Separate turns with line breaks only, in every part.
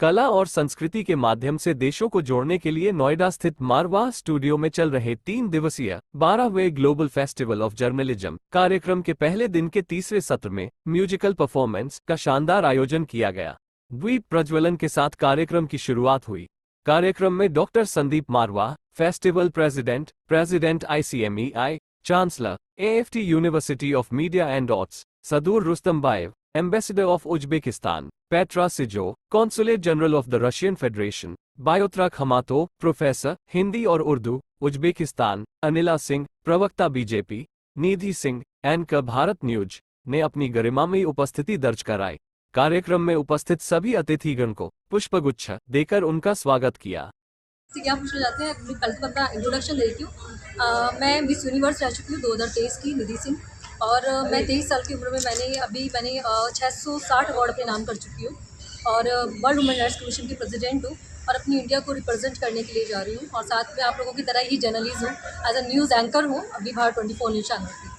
कला और संस्कृति के माध्यम से देशों को जोड़ने के लिए नोएडा स्थित मारवाह स्टूडियो में चल रहे 3 दिवसीय 12वें ग्लोबल फेस्टिवल ऑफ जर्नलिज्म कार्यक्रम के पहले दिन के तीसरे सत्र में म्यूजिकल परफॉर्मेंस का शानदार आयोजन किया गया। द्वीप प्रज्वलन के साथ कार्यक्रम की शुरुआत हुई। कार्यक्रम में doctor Sandeep Marwah, festival president ICMEI, chancellor AFT university of media and arts Sadur Rustambayev, ambassador of Uzbekistan Petra Sijo, consulate general of the Russian Federation बायोत्रा खमातो, प्रोफेसर हिंदी और उर्दू उज्बेकिस्तान अनिला सिंह, प्रवक्ता BJP Nidhi Singh, anchor Bharat news ने अपनी गरिमामयी उपस्थिति दर्ज कराई। कार्यक्रम में उपस्थित सभी अतिथिगण को पुष्पगुच्छ देकर उनका स्वागत किया।
क्या पूछना चाहते हैं? पहले तो अपना इंट्रोडक्शन देती हूँ। मैं मिस यूनिवर्स रह चुकी हूँ 2023 की, निधि सिंह, और मैं 23 साल की उम्र में मैंने 660 अवार्ड अपने नाम कर चुकी हूँ और वर्ल्ड वुमेन राइट्स कमीशन की प्रेसिडेंट हूँ और अपनी इंडिया को रिप्रेजेंट करने के लिए जा रही हूँ और साथ में आप लोगों की तरह ही जर्नलिस्ट हूँ, एज अ न्यूज़ एंकर हूँ अभी भारत 24 न्यूज़ चैनल की।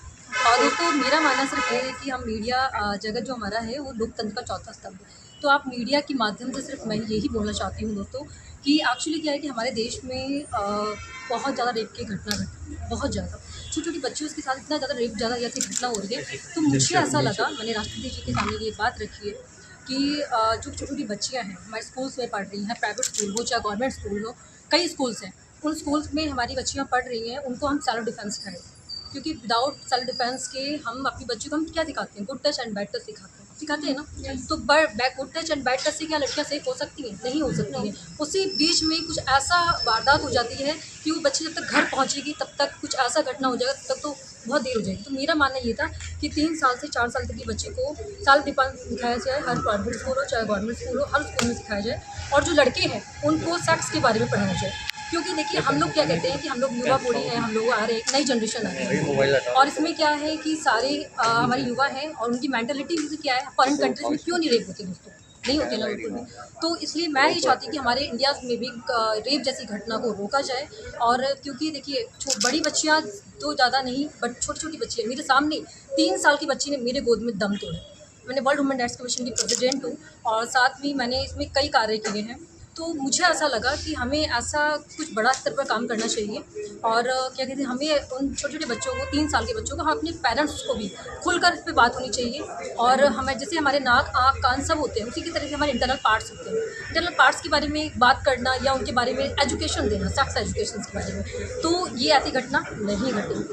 और दोस्तों, मेरा मानना सिर्फ ये है कि हम मीडिया जगत जो हमारा है वो लोकतंत्र का चौथा स्तंभ है। तो आप मीडिया के माध्यम से सिर्फ मैं यही बोलना चाहती हूँ दोस्तों कि एक्चुअली क्या है कि हमारे देश में बहुत ज़्यादा रेप की घटना घटी है, बहुत ज़्यादा छोटी छोटी बच्चियों के साथ इतना ज़्यादा रेप ज़्यादा ऐसी घटना हो रही है। तो मुझे ऐसा लगा, मैंने राष्ट्रपति जी के सामने ये बात रखी है कि जो छोटी छोटी बच्चियाँ हैं हमारे स्कूल्स में पढ़ रही हैं, प्राइवेट स्कूल हो चाहे गवर्नमेंट स्कूल हो, कई स्कूल्स हैं, उन स्कूल्स में हमारी बच्चियाँ पढ़ रही हैं, उनको हम सेल्फ डिफेंस सिखाएं। क्योंकि विदाउट सेल्फ डिफेंस के हम अपनी बच्चों को हम क्या दिखाते हैं? Good touch and bad touch सिखाते हैं ना। तो good touch and bad touch से क्या लड़कियां सेफ हो सकती हैं? नहीं हो सकती हैं। उसी बीच में कुछ ऐसा वारदात हो जाती है कि वो बच्ची जब तक घर पहुंचेगी तब तक कुछ ऐसा घटना हो जाएगा, तब तक तो बहुत देर हो जाएगी। तो मेरा मानना ये था कि 3 साल से 4 साल तक की बच्चे को सेल्फ डिफेंस सिखाया जाए, हर प्राइवेट स्कूल हो चाहे गवर्नमेंट स्कूल हो, हर स्कूल में सिखाया जाए। और जो लड़के हैं उनको सेक्स के बारे में पढ़ाया जाए। क्योंकि देखिए, हम लोग क्या कहते हैं कि हम लोग युवा पीढ़ी हैं, हम लोग आ रहे हैं, एक नई जनरेशन आ रही है और इसमें क्या है कि सारे हमारे युवा हैं और उनकी मेंटालिटी भी क्या है, फॉरेन कंट्रीज में क्यों नहीं रेप होते दोस्तों? नहीं होते ना बिल्कुल भी। तो इसलिए मैं ये चाहती कि हमारे इंडिया में भी रेप जैसी घटना को रोका जाए। और क्योंकि देखिए, बड़ी बच्चियाँ तो ज़्यादा नहीं, बट छोटी छोटी बच्चियाँ, मेरे सामने 3 साल की बच्ची ने मेरे गोद में दम तोड़ा। मैंने वर्ल्ड वुमेन राइट्स कमीशन की प्रेसिडेंट हूँ और साथ में मैंने इसमें कई कार्य किए हैं। तो मुझे ऐसा लगा कि हमें ऐसा कुछ बड़ा स्तर पर काम करना चाहिए और क्या कहते हैं, हमें उन छोटे छोटे बच्चों को, 3 साल के बच्चों को, हम अपने पेरेंट्स को भी खुलकर इस पर बात होनी चाहिए। और हमें जैसे हमारे नाक, आँख, कान सब होते हैं, उसी की तरह से हमारे इंटरनल पार्ट्स होते हैं। इंटरनल पार्ट्स के बारे में बात करना या उनके बारे में एजुकेशन देना, सेक्स एजुकेशन के बारे में, तो ये ऐसी घटना नहीं घटी।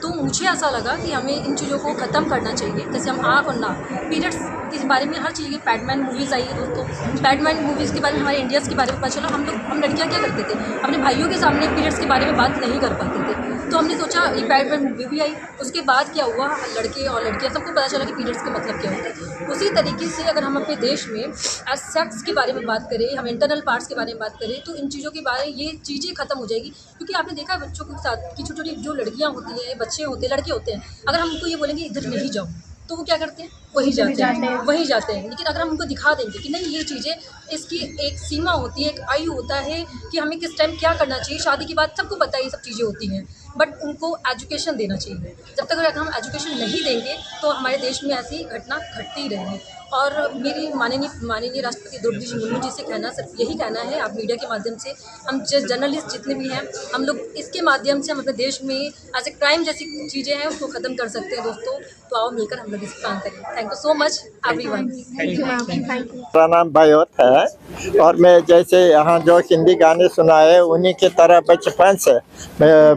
तो मुझे ऐसा लगा कि हमें इन चीज़ों को ख़त्म करना चाहिए। जैसे हम आँख और नाक, पीरियड्स के बारे में हर चीज़, पैडमैन मूवीज़ आई है दोस्तों, पैडमैन मूवीज़ के बारे में हमारे इंडियंस के बारे में पता चला। हम लड़कियां क्या करते थे, अपने भाइयों के सामने पीरियड्स के बारे में बात नहीं कर पाते थे। तो हमने सोचा ये पैडमैन मूवी भी आई, उसके बाद क्या हुआ, लड़के और लड़कियां सबको पता चला कि पीरियड्स का मतलब क्या होता है। उसी तरीके से अगर हम अपने देश में सेक्स के बारे में बात करें, हम इंटरनल पार्ट्स के बारे में बात करें, तो इन चीज़ों के बारे में ये चीज़ें खत्म हो जाएगी। क्योंकि आपने देखा है बच्चों के साथ कि छोटी छोटी जो लड़कियाँ होती हैं, बच्चे होते हैं, लड़के होते हैं, अगर हम उनको ये बोलेंगे इधर नहीं जाओ, तो वो क्या करते हैं? वहीं जाते हैं। लेकिन अगर हम उनको दिखा देंगे कि नहीं, ये चीज़ें, इसकी एक सीमा होती है, एक आयु होता है कि हमें किस टाइम क्या करना चाहिए। शादी के बाद सबको पता है ये सब चीज़ें होती हैं, बट उनको एजुकेशन देना चाहिए। जब तक अगर हम एजुकेशन नहीं देंगे तो हमारे देश में ऐसी घटना घटती रहेगी। और मेरी माननीय राष्ट्रपति द्रौपदी जी मुर्मू जी से कहना, सिर्फ यही कहना है, आप मीडिया के माध्यम से, हम जर्नलिस्ट जितने भी हैं, हम लोग इसके माध्यम से हम अपने देश में ऐसे क्राइम जैसी चीज़ें हैं उसको ख़त्म कर सकते हैं दोस्तों। तो आओ मिलकर हम लोग इस काम करें। Thank you so much everyone.
मेरा नाम बायोत है और मैं जैसे यहाँ जो हिंदी गाने सुनाए उन्हीं की तरह बचपन से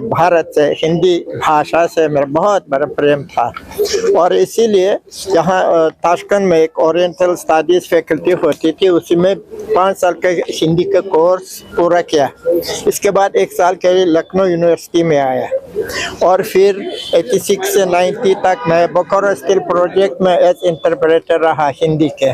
भारत से, हिंदी भाषा से मेरा बहुत बड़ा प्रेम था और इसीलिए यहाँ ताशकंद में एक ओरिएंटल स्टडीज़ फैकल्टी होती थी, उसी में 5 साल का हिंदी का कोर्स पूरा किया। इसके बाद 1 साल के लिए लखनऊ यूनिवर्सिटी में आया और फिर 86 से 90 तक मैं बोकारो स्किल प्रोजेक्ट में एज इंटरप्रेटर रहा हिंदी के।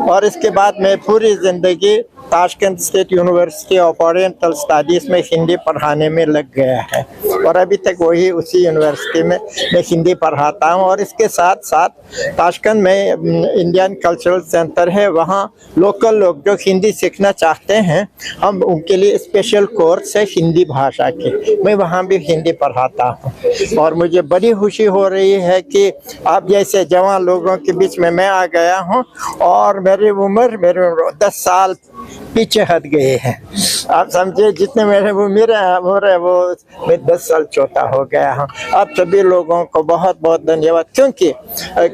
और इसके बाद मैं पूरी ज़िंदगी Tashkent state university of oriental studies में हिंदी पढ़ाने में लग गया है और अभी तक वही उसी यूनिवर्सिटी में मैं हिंदी पढ़ाता हूँ। और इसके साथ साथ ताशकंद में इंडियन कल्चरल सेंटर है, वहाँ लोकल लोग जो हिंदी सीखना चाहते हैं, हम उनके लिए स्पेशल कोर्स है हिंदी भाषा के, मैं वहाँ भी हिंदी पढ़ाता हूँ। और मुझे बड़ी खुशी हो रही है कि आप जैसे जवान लोगों के बीच में मैं आ गया हूँ और मेरी उम्र 10 साल पीछे हट गए हैं। आप समझिए, जितने मेरे उम्र है वो मैं 10 साल छोटा हो गया हूँ। आप सभी लोगों को बहुत बहुत धन्यवाद, क्योंकि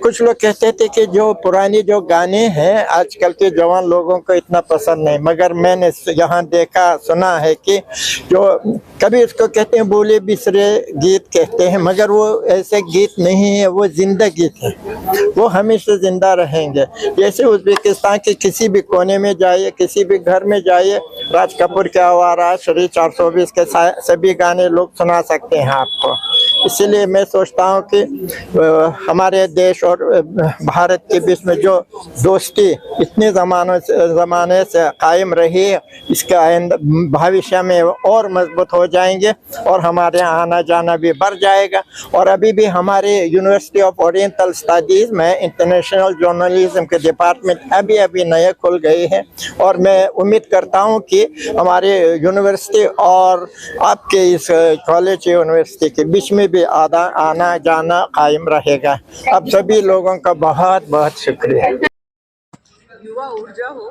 कुछ लोग कहते थे कि जो पुरानी जो गाने हैं आजकल के जवान लोगों को इतना पसंद नहीं, मगर मैंने यहाँ देखा सुना है कि जो कभी उसको कहते हैं बोले बिसरे गीत कहते हैं, मगर वो ऐसे गीत नहीं है, वो जिंदा गीत है, वो हमेशा जिंदा रहेंगे। जैसे उज़्बेकिस्तान के किसी भी कोने में जाइए, किसी भी घर में जाइए, राज कपूर के आवारा, श्री 420 के सभी गाने लोग सुना सकते हैं आपको। इसीलिए मैं सोचता हूँ कि हमारे देश और भारत के बीच में जो दोस्ती इतने ज़माने से कायम रही है, इसका भविष्य में और मजबूत हो जाएंगे और हमारे यहाँ आना जाना भी बढ़ जाएगा। और अभी भी हमारे यूनिवर्सिटी ऑफ ओरिएंटल स्टडीज़ में इंटरनेशनल जर्नलिज्म के डिपार्टमेंट अभी नए खुल गए हैं, और मैं उम्मीद करता हूँ कि हमारे यूनिवर्सिटी और आपके इस कॉलेज यूनिवर्सिटी के बीच में भी आना जाना कायम रहेगा। अब सभी लोगों का बहुत बहुत शुक्रिया।
युवा ऊर्जा हो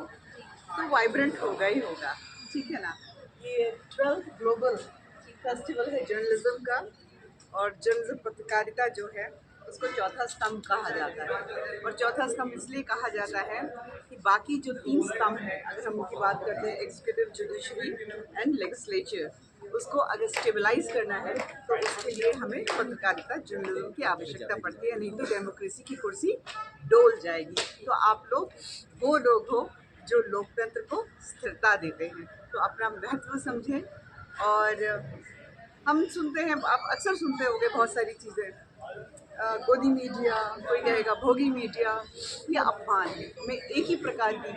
तो वाइब्रेंट होगा ही होगा, ठीक है ना। ये 12th ग्लोबल फेस्टिवल है जर्नलिज्म का, और जर्नलिज्म पत्रकारिता जो है उसको चौथा स्तंभ कहा जाता है। और चौथा स्तंभ इसलिए कहा जाता है कि बाकी जो 3 स्तंभ हैं, अगर हम उनकी बात करते हैं, एग्जीक्यूटिव, जुडिशरी एंड लेजिस्लेचर, उसको अगर स्टेबलाइज करना है तो उसके लिए हमें पत्रकारिता जर्नलिज्म की आवश्यकता पड़ती है, नहीं तो डेमोक्रेसी की कुर्सी डोल जाएगी। तो आप लोग वो लोग हो जो लोकतंत्र को स्थिरता देते हैं, तो अपना महत्व समझें। और हम सुनते हैं, आप अक्सर सुनते होंगे बहुत सारी चीज़ें, गोदी मीडिया, कोई कहेगा भोगी मीडिया, ये अपमान है। मैं एक ही प्रकार की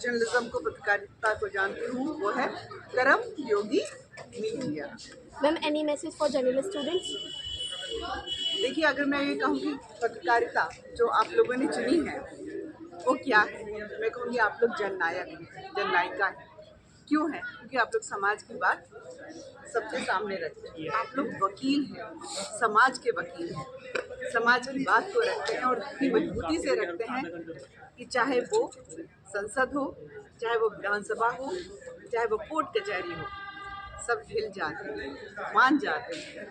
जर्नलिज्म को, पत्रकारिता को जानती हूँ, वो है Karma Yogi media.
Ma'am, any message for journalist students?
देखिए, अगर मैं ये कहूँ कि पत्रकारिता जो आप लोगों ने चुनी है वो क्या है, मैं कहूँगी आप लोग जननायक, जननायिका है। क्यों है? क्योंकि आप लोग समाज की बात सबके सामने रखते हैं। आप लोग वकील हैं, समाज के वकील हैं, समाज की बात को रखते हैं, और इतनी मजबूती से रखते हैं कि चाहे वो संसद हो, चाहे वो विधानसभा हो, चाहे वो कोर्ट कचहरी हो, सब हिल जाते हैं, मान जाते हैं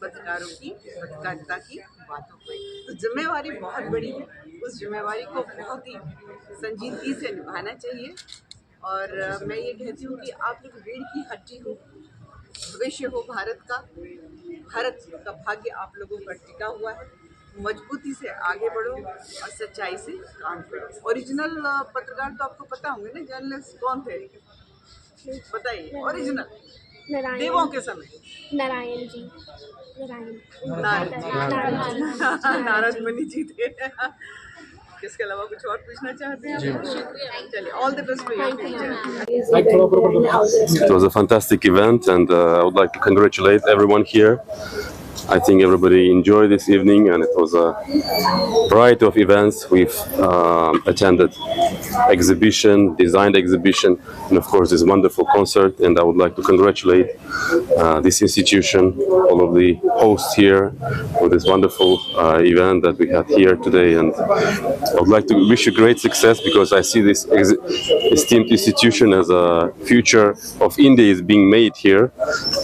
पत्रकारों की, पत्रकारिता की बातों को। तो जिम्मेवारी बहुत बड़ी है, उस जिम्मेवारी को बहुत ही संजीदगी से निभाना चाहिए। और मैं ये कहती हूँ कि आप लोग रीढ़ की हड्डी हो, भविष्य हो भारत का, भारत का भाग्य आप लोगों पर टिका हुआ है। मजबूती से आगे बढ़ो और सच्चाई से काम करो। ओरिजिनल पत्रकार तो आपको पता होंगे ना, जर्नलिस्ट कौन थे बताइए? ओरिजिनल देवों के समय
नारायण जी,
नारद मुनि जी थे। इसके अलावा कुछ और पूछना चाहते हैं? चलिए, all the best for your future.
It was a fantastic event, and I would like to congratulate everyone here. I think everybody enjoyed this evening, and it was a variety of events. We've attended exhibition, designed exhibition, and of course this wonderful concert. And I would like to congratulate this institution, all of the hosts here, for this wonderful event that we had here today. And I would like to wish you great success, because I see this esteemed institution as a future of India is being made here.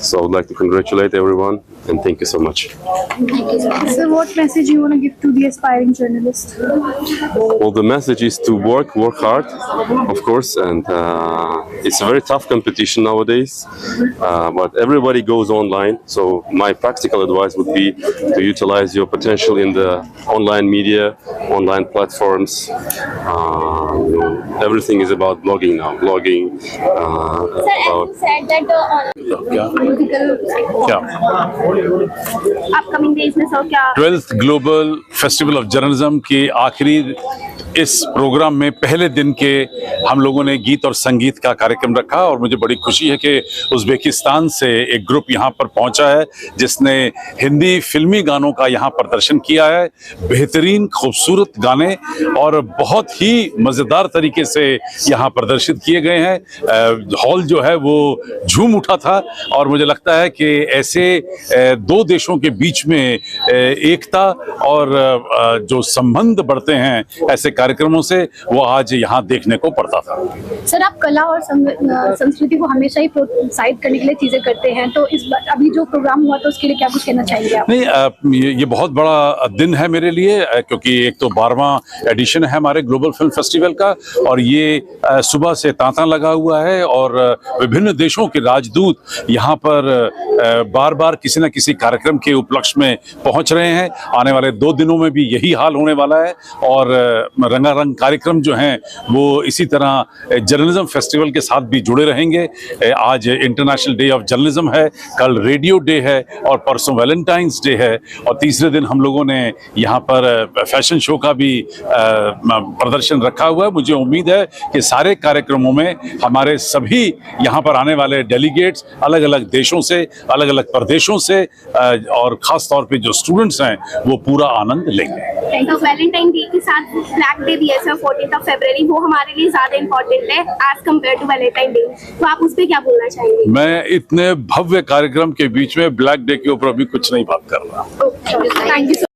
So I would like to congratulate everyone, and thank you so much.
So what message you want to give to the aspiring journalists?
Well, the message is to work hard, of course, and it's a very tough competition nowadays, but everybody goes online. So my practical advice would be to utilize your potential in the online media, online platforms. Everything is about blogging now. Blogging.
Sir, as you said that upcoming days में sir क्या
12th global festival of journalism के आखिरी इस programme में पहले दिन के हम लोगों ने गीत और संगीत का कार्यक्रम रखा, और मुझे बड़ी खुशी है कि उज़्बेकिस्तान से एक ग्रुप यहाँ पर पहुँचा है जिसने हिंदी फिल्मी गानों का यहाँ प्रदर्शन किया है। बेहतरीन खूबसूरत गाने और बहुत ही मज़ेदार तरीके से यहाँ प्रदर्शित किए गए हैं। हॉल जो है वो झूम उठा था, और मुझे लगता है कि ऐसे दो देशों के बीच में एकता और जो संबंध बढ़ते हैं, ऐसे कार्यक्रमों से वो आज यहाँ देखने को पड़ता था।
सर, आप कला और संस्कृति को हमेशा ही प्रोत्साहित करने के लिए चीजें करते हैं, तो इस बार अभी जो प्रोग्राम हुआ तो उसके लिए क्या कुछ कहना चाहेंगे आप?
नहीं, ये बहुत बड़ा दिन है मेरे लिए, क्योंकि एक तो 12वां एडिशन है हमारे ग्लोबल फिल्म फेस्टिवल का, और ये सुबह से तांता लगा हुआ है और विभिन्न देशों के राजदूत यहाँ पर बार बार किसी न किसी कार्यक्रम के उपलक्ष्य में पहुंच रहे हैं। आने वाले 2 दिनों में भी यही हाल होने वाला है और रंगारंग कार्यक्रम जो हैं वो इसी तरह जर्नलिज्म फेस्टिवल के साथ भी जुड़े रहेंगे। आज इंटरनेशनल डे ऑफ जर्नलिज्म है, कल रेडियो डे है और परसों वैलेंटाइंस डे है, और तीसरे दिन हम लोगों ने यहाँ पर फैशन शो का भी प्रदर्शन रखा हुआ है। मुझे उम्मीद है कि सारे कार्यक्रमों में हमारे सभी यहाँ पर आने वाले डेलीगेट्स अलग अलग देशों से, अलग अलग प्रदेशों से और खास तौर पे जो स्टूडेंट्स हैं वो पूरा आनंद लेंगे।
तो वैलेंटाइन डे के साथ ब्लैक डे भी है सर, 14 फरवरी, वो हमारे लिए ज्यादा इम्पोर्टेंट है as compare to Valentine day, तो आप उस पर क्या बोलना चाहेंगे?
मैं इतने भव्य कार्यक्रम के बीच में ब्लैक डे के ऊपर अभी कुछ नहीं बात कर रहा।
Thank you.